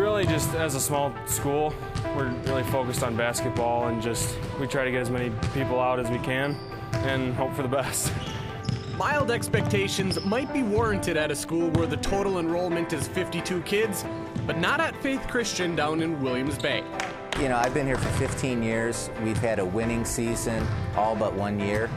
really just, as a small school, we're really focused on basketball and we try to get as many people out as we can and hope for the best. Mild expectations might be warranted at a school where the total enrollment is 52 kids, but not at Faith Christian down in Williams Bay. You know, I've been here for 15 years. We've had a winning season all but 1 year.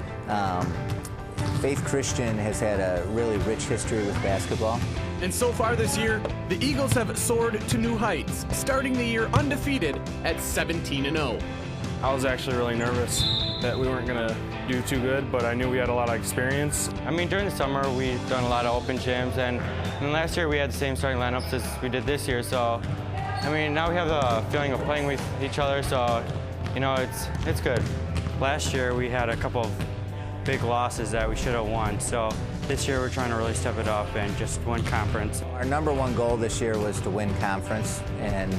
Faith Christian has had a really rich history with basketball. And so far this year, the Eagles have soared to new heights, starting the year undefeated at 17-0. I was actually really nervous that we weren't going to do too good, but I knew we had a lot of experience. I mean, during the summer, we've done a lot of open gyms, and last year we had the same starting lineups as we did this year, so, I mean, now we have the feeling of playing with each other, so, you know, it's good. Last year we had a couple of big losses that we should have won, so this year we're trying to really step it up and just win conference. Our number one goal this year was to win conference, and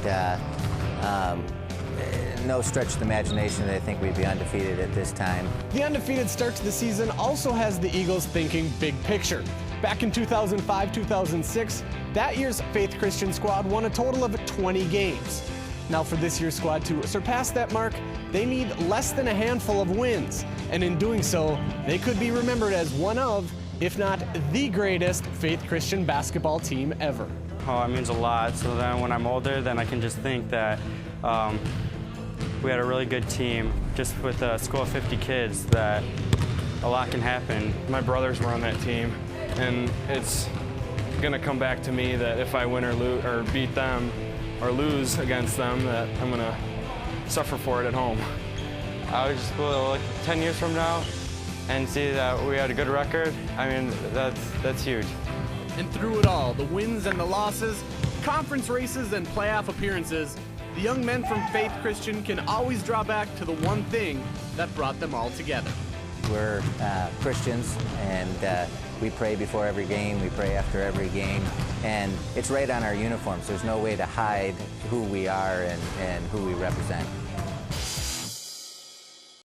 no stretch of the imagination that I think we'd be undefeated at this time. The undefeated start to the season also has the Eagles thinking big picture. Back in 2005-2006, that year's Faith Christian squad won a total of 20 games. Now for this year's squad to surpass that mark, they need less than a handful of wins. And in doing so, they could be remembered as one of, if not the greatest Faith Christian basketball team ever. Oh, it means a lot. So then when I'm older, then I can just think that we had a really good team, just with a school of 50 kids, that a lot can happen. My brothers were on that team, and it's going to come back to me that if I win or beat them or lose against them, that I'm going to suffer for it at home. I would just go like 10 years from now and see that we had a good record. I mean, that's huge. And through it all, the wins and the losses, conference races and playoff appearances, the young men from Faith Christian can always draw back to the one thing that brought them all together. We're Christians, and we pray before every game, we pray after every game, and it's right on our uniforms. There's no way to hide who we are and who we represent.